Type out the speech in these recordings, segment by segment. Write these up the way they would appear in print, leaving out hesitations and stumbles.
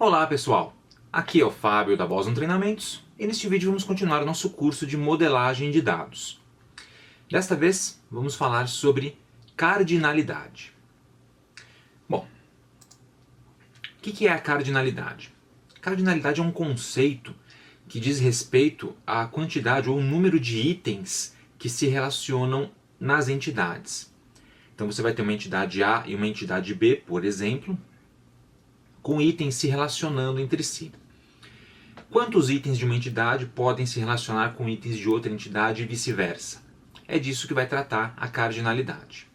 Olá pessoal, aqui é o Fábio da Boston Treinamentos e neste vídeo vamos continuar o nosso curso de modelagem de dados. Desta vez vamos falar sobre cardinalidade. Bom, o que é a cardinalidade? Cardinalidade é um conceito que diz respeito à quantidade ou número de itens que se relacionam nas entidades. Então você vai ter uma entidade A e uma entidade B, por exemplo, com itens se relacionando entre si. Quantos itens de uma entidade podem se relacionar com itens de outra entidade e vice-versa? É disso que vai tratar a cardinalidade.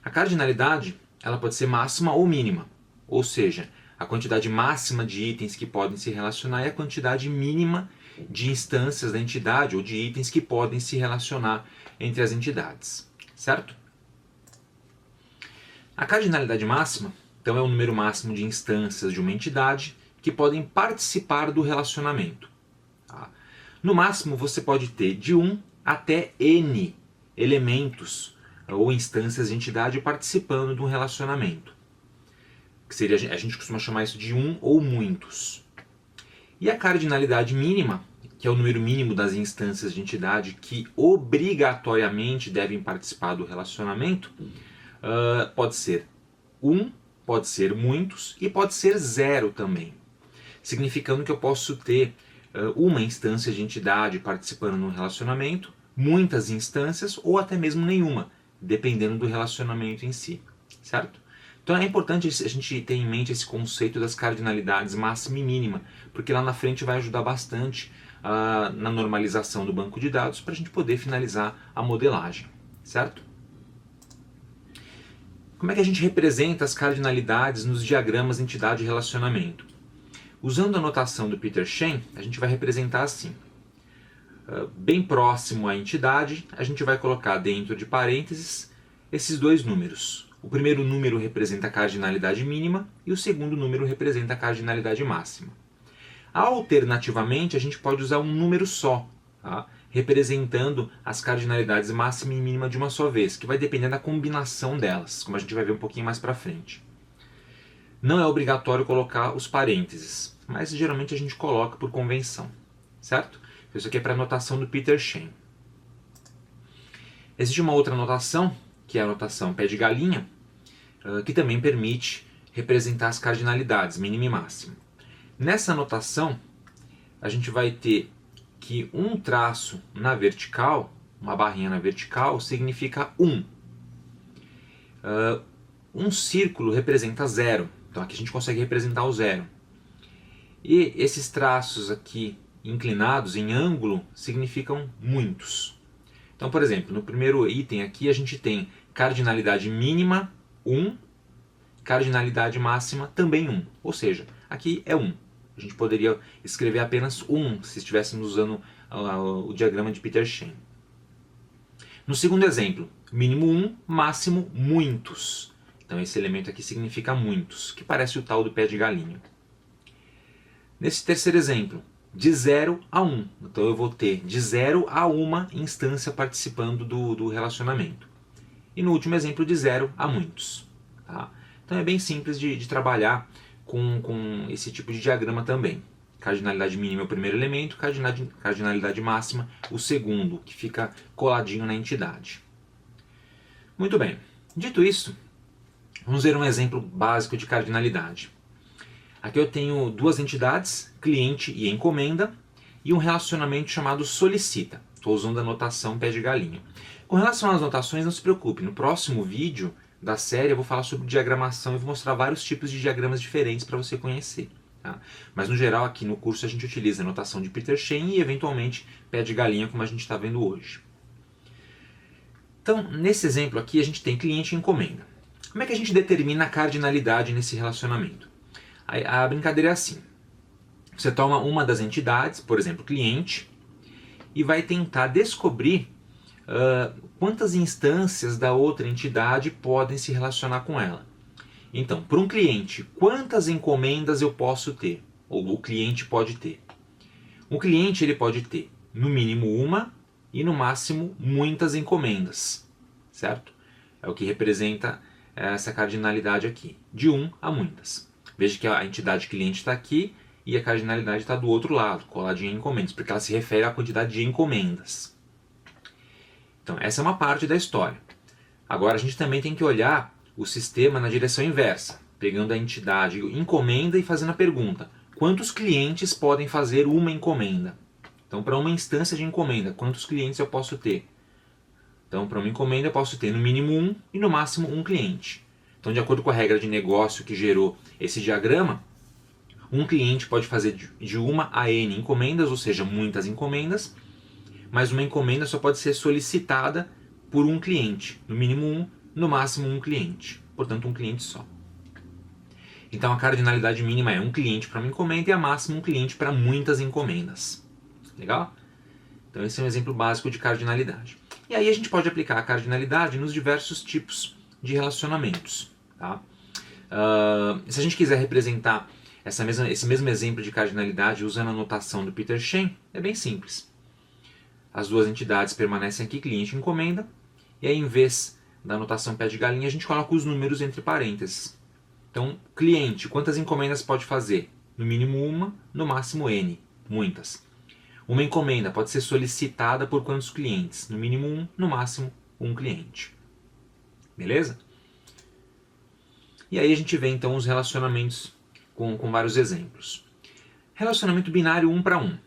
A cardinalidade ela pode ser máxima ou mínima, ou seja, a quantidade máxima de itens que podem se relacionar e a quantidade mínima de instâncias da entidade ou de itens que podem se relacionar entre as entidades, certo? A cardinalidade máxima então é o número máximo de instâncias de uma entidade que podem participar do relacionamento. Tá? No máximo você pode ter de 1 até N elementos ou instâncias de entidade participando de um relacionamento. Que seria, a gente costuma chamar isso de um ou muitos. E a cardinalidade mínima, que é o número mínimo das instâncias de entidade que obrigatoriamente devem participar do relacionamento, pode ser 1, pode ser muitos e pode ser 0 também. Significando que eu posso ter uma instância de entidade participando no relacionamento, muitas instâncias ou até mesmo nenhuma, dependendo do relacionamento em si, certo? Então é importante a gente ter em mente esse conceito das cardinalidades máxima e mínima, porque lá na frente vai ajudar bastante na normalização do banco de dados para a gente poder finalizar a modelagem, certo? Como é que a gente representa as cardinalidades nos diagramas entidade e relacionamento? Usando a notação do Peter Shen, a gente vai representar assim. Bem próximo à entidade, a gente vai colocar dentro de parênteses esses dois números. O primeiro número representa a cardinalidade mínima e o segundo número representa a cardinalidade máxima. Alternativamente, a gente pode usar um número só, tá? Representando as cardinalidades máxima e mínima de uma só vez, que vai depender da combinação delas, como a gente vai ver um pouquinho mais para frente. Não é obrigatório colocar os parênteses, mas geralmente a gente coloca por convenção, certo? Isso aqui é para a notação do Peter Shen. Existe uma outra notação, que é a notação pé de galinha, que também permite representar as cardinalidades mínima e máxima. Nessa notação, a gente vai ter que um traço na vertical, uma barrinha na vertical, significa 1. Um círculo representa 0. Então aqui a gente consegue representar o 0. E esses traços aqui inclinados em ângulo significam muitos. Então, por exemplo, no primeiro item aqui a gente tem cardinalidade mínima 1, cardinalidade máxima também 1. Ou seja, aqui é 1. A gente poderia escrever apenas 1 se estivéssemos usando o diagrama de Peter Shen. No segundo exemplo, mínimo 1, máximo muitos. Então esse elemento aqui significa muitos, que parece o tal do pé de galinha. Nesse terceiro exemplo, de 0 a 1. Então eu vou ter de 0 a 1 instância participando do relacionamento. E no último exemplo, de 0 a muitos. Tá? Então é bem simples de trabalhar com esse tipo de diagrama também. Cardinalidade mínima é o primeiro elemento, cardinalidade máxima o segundo, que fica coladinho na entidade. Muito bem, dito isso, vamos ver um exemplo básico de cardinalidade. Aqui eu tenho duas entidades, cliente e encomenda, e um relacionamento chamado solicita. Estou usando a notação pé de galinha. Com relação às notações, não se preocupe, no próximo vídeo da série eu vou falar sobre diagramação e vou mostrar vários tipos de diagramas diferentes para você conhecer. Tá? Mas no geral aqui no curso a gente utiliza a notação de Peter Shen e eventualmente pé de galinha como a gente está vendo hoje. Então nesse exemplo aqui a gente tem cliente e encomenda. Como é que a gente determina a cardinalidade nesse relacionamento? A brincadeira é assim. Você toma uma das entidades, por exemplo cliente, e vai tentar descobrir quantas instâncias da outra entidade podem se relacionar com ela. Então, para um cliente, quantas encomendas eu posso ter? Ou o cliente pode ter? O cliente ele pode ter, no mínimo uma e no máximo muitas encomendas, certo? É o que representa essa cardinalidade aqui, de 1 a muitas. Veja que a entidade cliente está aqui e a cardinalidade está do outro lado, coladinha em encomendas, porque ela se refere à quantidade de encomendas. Então, essa é uma parte da história. Agora, a gente também tem que olhar o sistema na direção inversa, pegando a entidade encomenda e fazendo a pergunta: quantos clientes podem fazer uma encomenda? Então, para uma instância de encomenda, quantos clientes eu posso ter? Então, para uma encomenda eu posso ter no mínimo um e no máximo um cliente. Então, de acordo com a regra de negócio que gerou esse diagrama, um cliente pode fazer de uma a n encomendas, ou seja, muitas encomendas, mas uma encomenda só pode ser solicitada por um cliente, no mínimo um, no máximo um cliente, portanto um cliente só. Então a cardinalidade mínima é um cliente para uma encomenda e a máxima um cliente para muitas encomendas. Legal? Então esse é um exemplo básico de cardinalidade. E aí a gente pode aplicar a cardinalidade nos diversos tipos de relacionamentos. Tá? Se a gente quiser representar esse mesmo exemplo de cardinalidade usando a notação do Peter Shen, é bem simples. As duas entidades permanecem aqui, cliente e encomenda, e aí em vez da notação pé de galinha, a gente coloca os números entre parênteses. Então, cliente, quantas encomendas pode fazer? No mínimo uma, no máximo n, muitas. Uma encomenda pode ser solicitada por quantos clientes? No mínimo um, no máximo um cliente. Beleza? E aí a gente vê então os relacionamentos com vários exemplos. Relacionamento binário 1 para 1.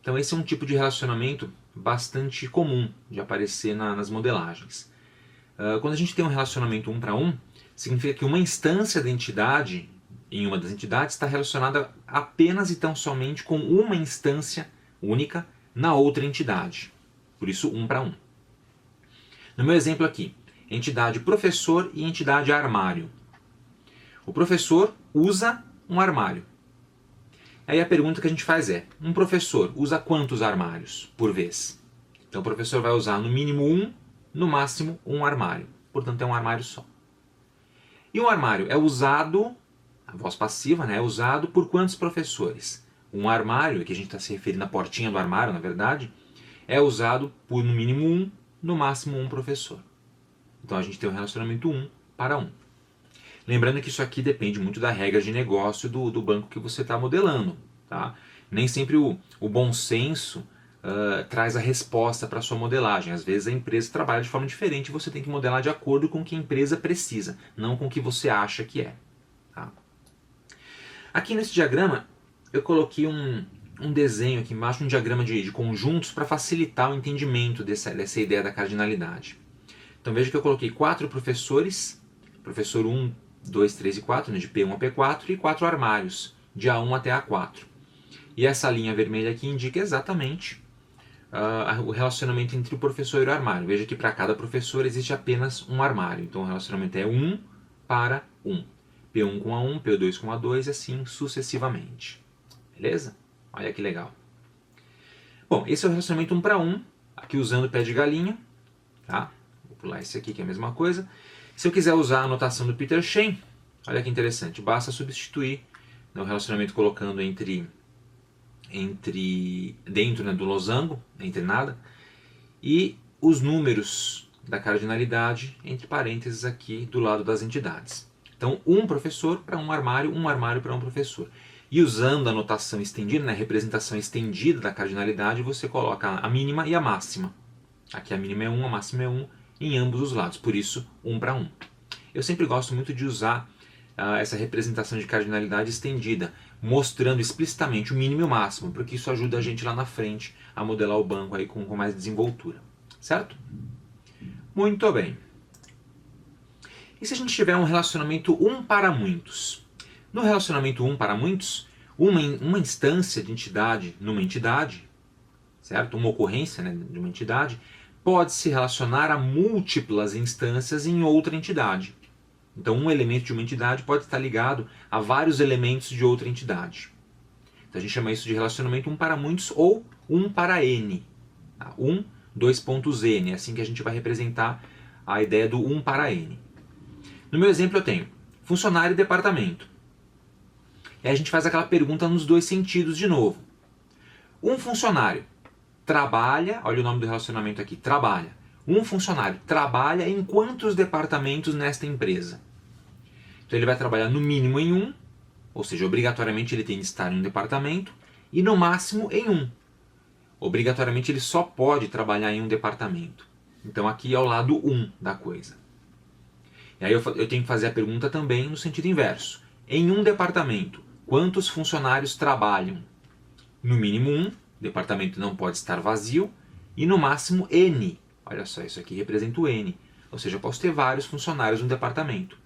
Então esse é um tipo de relacionamento bastante comum de aparecer nas modelagens. Quando a gente tem um relacionamento 1 para 1, significa que uma instância da entidade, em uma das entidades, está relacionada apenas e tão somente com uma instância única na outra entidade. Por isso 1 para 1. No meu exemplo aqui, entidade professor e entidade armário. O professor usa um armário. Aí a pergunta que a gente faz é: um professor usa quantos armários por vez? Então o professor vai usar no mínimo um, no máximo um armário. Portanto é um armário só. E um armário é usado, a voz passiva, né, é usado por quantos professores? Um armário, que a gente está se referindo à portinha do armário, na verdade, é usado por no mínimo um, no máximo um professor. Então a gente tem um relacionamento 1 para 1. Lembrando que isso aqui depende muito da regra de negócio do banco que você está modelando. Tá? Nem sempre o bom senso traz a resposta para a sua modelagem. Às vezes a empresa trabalha de forma diferente e você tem que modelar de acordo com o que a empresa precisa, não com o que você acha que é. Tá? Aqui nesse diagrama eu coloquei um desenho aqui embaixo, um diagrama de conjuntos para facilitar o entendimento dessa ideia da cardinalidade. Então veja que eu coloquei 4 professores, professor 1, 2, 3 e 4, né, de P1 a P4, e 4 armários, de A1 até A4. E essa linha vermelha aqui indica exatamente o relacionamento entre o professor e o armário. Veja que para cada professor existe apenas um armário. Então o relacionamento é 1 para 1. P1 com A1, P2 com A2 e assim sucessivamente. Beleza? Olha que legal. Bom, esse é o relacionamento 1 para 1, aqui usando o pé de galinha. Tá? Vou pular esse aqui que é a mesma coisa. Se eu quiser usar a notação do Peter Shen, olha que interessante, basta substituir o relacionamento colocando dentro, né, do losango, entre nada, e os números da cardinalidade entre parênteses aqui do lado das entidades. Então, um professor para um armário para um professor. E usando a notação estendida, né, a representação estendida da cardinalidade, você coloca a mínima e a máxima. Aqui a mínima é 1, a máxima é 1, em ambos os lados, por isso 1 para 1. Eu sempre gosto muito de usar essa representação de cardinalidade estendida, mostrando explicitamente o mínimo e o máximo, porque isso ajuda a gente lá na frente a modelar o banco aí com mais desenvoltura. Certo? Muito bem. E se a gente tiver um relacionamento 1 para muitos? No relacionamento 1 para muitos, uma instância de entidade numa entidade, certo? Uma ocorrência, né, de uma entidade, pode se relacionar a múltiplas instâncias em outra entidade. Então um elemento de uma entidade pode estar ligado a vários elementos de outra entidade. Então a gente chama isso de relacionamento 1 para muitos ou 1 para n. 1, 2.n, é assim que a gente vai representar a ideia do 1 para n. No meu exemplo eu tenho funcionário e departamento. E aí a gente faz aquela pergunta nos dois sentidos de novo. Um funcionário trabalha, olha o nome do relacionamento aqui, trabalha. Um funcionário trabalha em quantos departamentos nesta empresa? Então ele vai trabalhar no mínimo em um, ou seja, obrigatoriamente ele tem que estar em um departamento e no máximo em um. Obrigatoriamente ele só pode trabalhar em um departamento. Então aqui é o lado 1 da coisa. E aí eu tenho que fazer a pergunta também no sentido inverso. Em um departamento, quantos funcionários trabalham? No mínimo 1, o departamento não pode estar vazio, e no máximo N. Olha só, isso aqui representa o N. Ou seja, eu posso ter vários funcionários no departamento.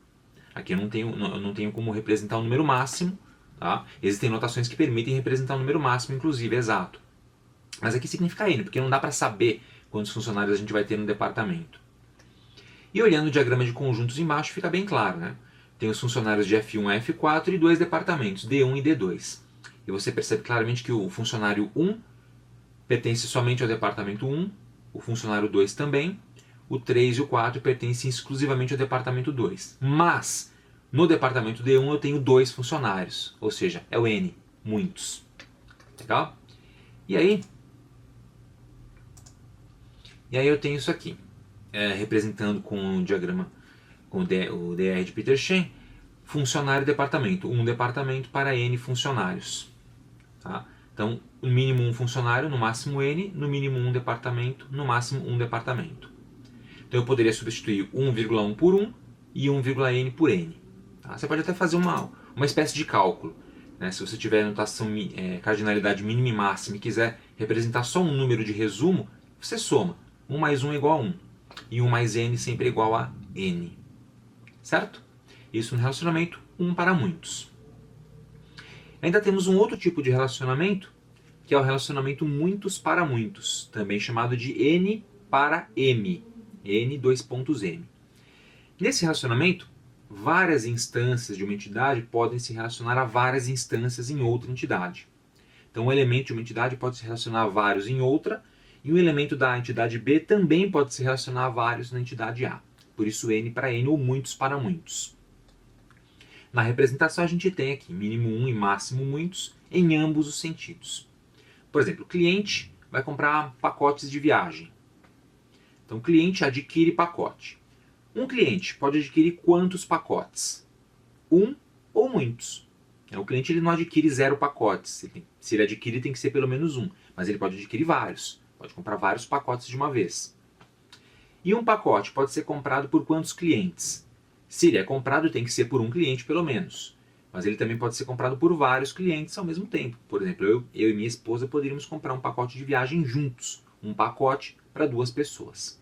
Aqui eu não tenho como representar o número máximo. Tá? Existem notações que permitem representar o número máximo, inclusive, exato. Mas aqui significa N, porque não dá para saber quantos funcionários a gente vai ter no departamento. E olhando o diagrama de conjuntos embaixo, fica bem claro, né? Tem os funcionários de F1 a F4 e dois departamentos, D1 e D2. E você percebe claramente que o funcionário 1 pertence somente ao departamento 1, o funcionário 2 também, o 3 e o 4 pertencem exclusivamente ao departamento 2. Mas, no departamento D1 eu tenho 2 funcionários, ou seja, é o N, muitos. Legal? E aí eu tenho isso aqui, representando com o diagrama, com o DR de Peter Shen, funcionário e departamento. Um departamento para N funcionários. Tá? Então, no mínimo um funcionário, no máximo N, no mínimo um departamento, no máximo um departamento. Então eu poderia substituir 1,1 por 1 e 1,n por n. Tá? Você pode até fazer uma espécie de cálculo. Né? Se você tiver notação cardinalidade mínima e máxima e quiser representar só um número de resumo, você soma. 1 mais 1 é igual a 1. E 1 mais n sempre é igual a n. Certo? Isso no relacionamento 1 para muitos. Ainda temos um outro tipo de relacionamento, que é o relacionamento muitos para muitos, também chamado de N para M, N 2.m. Nesse relacionamento, várias instâncias de uma entidade podem se relacionar a várias instâncias em outra entidade. Então, um elemento de uma entidade pode se relacionar a vários em outra, e um elemento da entidade B também pode se relacionar a vários na entidade A. Por isso, N para N ou muitos para muitos. Na representação a gente tem aqui mínimo 1 e máximo muitos em ambos os sentidos. Por exemplo, o cliente vai comprar pacotes de viagem. Então o cliente adquire pacote. Um cliente pode adquirir quantos pacotes? Um ou muitos. O cliente ele não adquire 0 pacotes. Se ele adquire tem que ser pelo menos um. Mas ele pode adquirir vários. Pode comprar vários pacotes de uma vez. E um pacote pode ser comprado por quantos clientes? Se ele é comprado, tem que ser por um cliente pelo menos. Mas ele também pode ser comprado por vários clientes ao mesmo tempo. Por exemplo, eu e minha esposa poderíamos comprar um pacote de viagem juntos. Um pacote para 2 pessoas.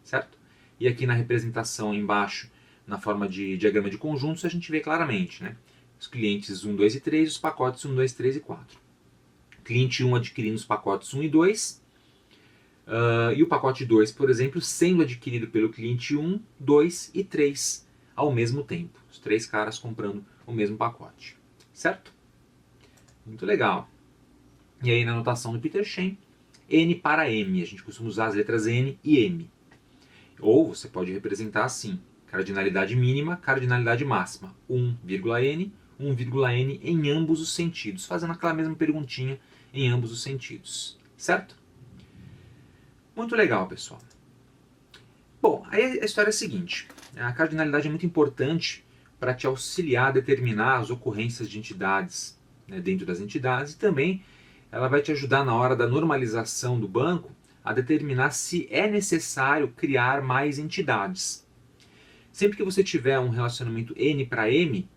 Certo? E aqui na representação embaixo, na forma de diagrama de conjuntos, a gente vê claramente, né? Os clientes 1, 2 e 3 e os pacotes 1, 2, 3 e 4. Cliente 1 adquirindo os pacotes 1 e 2. E o pacote 2, por exemplo, sendo adquirido pelo cliente 1, 2 e 3 ao mesmo tempo. Os 3 caras comprando o mesmo pacote. Certo? Muito legal. E aí na notação do Peter Shen, N para M. A gente costuma usar as letras N e M. Ou você pode representar assim, cardinalidade mínima, cardinalidade máxima. 1,n, 1,n em ambos os sentidos. Fazendo aquela mesma perguntinha em ambos os sentidos. Certo? Muito legal, pessoal. Bom, aí a história é a seguinte. A cardinalidade é muito importante para te auxiliar a determinar as ocorrências de entidades, né, dentro das entidades, e também ela vai te ajudar na hora da normalização do banco a determinar se é necessário criar mais entidades. Sempre que você tiver um relacionamento N para M,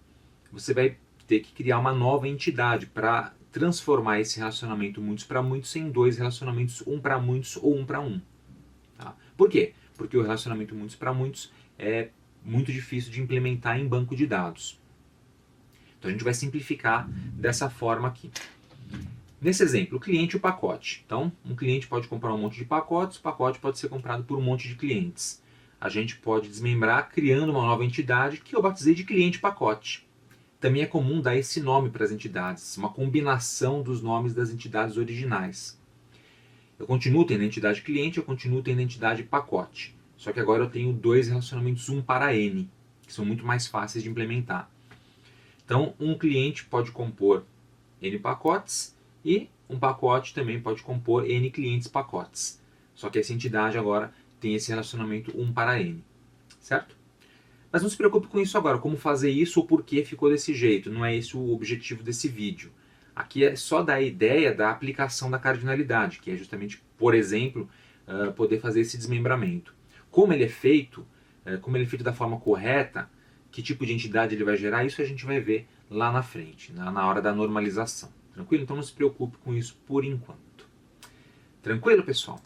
você vai ter que criar uma nova entidade para transformar esse relacionamento muitos para muitos em 2 relacionamentos um para muitos ou um para um. Tá? Por quê? Porque o relacionamento muitos para muitos é muito difícil de implementar em banco de dados. Então a gente vai simplificar dessa forma aqui. Nesse exemplo, o cliente e o pacote. Então, um cliente pode comprar um monte de pacotes, o pacote pode ser comprado por um monte de clientes. A gente pode desmembrar criando uma nova entidade que eu batizei de cliente pacote. Também é comum dar esse nome para as entidades, uma combinação dos nomes das entidades originais. Eu continuo tendo a entidade cliente, eu continuo tendo a entidade pacote. Só que agora eu tenho 2 relacionamentos 1 para N, que são muito mais fáceis de implementar. Então, um cliente pode compor N pacotes e um pacote também pode compor N clientes pacotes. Só que essa entidade agora tem esse relacionamento 1 para N. Certo? Mas não se preocupe com isso agora, como fazer isso ou por que ficou desse jeito. Não é esse o objetivo desse vídeo. Aqui é só dar a ideia da aplicação da cardinalidade, que é justamente, por exemplo, poder fazer esse desmembramento. Como ele é feito da forma correta, que tipo de entidade ele vai gerar, isso a gente vai ver lá na frente, na hora da normalização. Tranquilo? Então não se preocupe com isso por enquanto. Tranquilo, pessoal?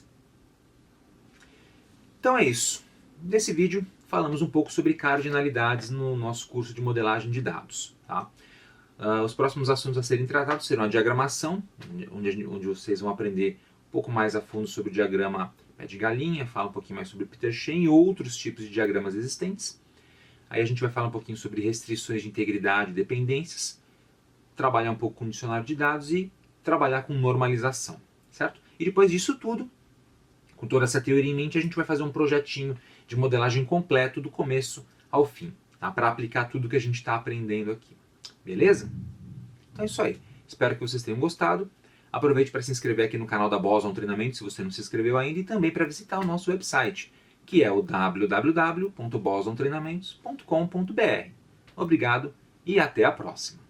Então é isso. Nesse vídeo falamos um pouco sobre cardinalidades no nosso curso de modelagem de dados. Tá? Os próximos assuntos a serem tratados serão a diagramação, onde vocês vão aprender um pouco mais a fundo sobre o diagrama pé de galinha, fala um pouquinho mais sobre Peter Shane e outros tipos de diagramas existentes. Aí a gente vai falar um pouquinho sobre restrições de integridade e dependências, trabalhar um pouco com dicionário de dados e trabalhar com normalização, certo? E depois disso tudo, com toda essa teoria em mente, a gente vai fazer um projetinho de modelagem completo do começo ao fim, tá? Para aplicar tudo que a gente está aprendendo aqui. Beleza? Então é isso aí. Espero que vocês tenham gostado. Aproveite para se inscrever aqui no canal da Boson Treinamento, se você não se inscreveu ainda, e também para visitar o nosso website, que é o www.bosontreinamentos.com.br. Obrigado e até a próxima!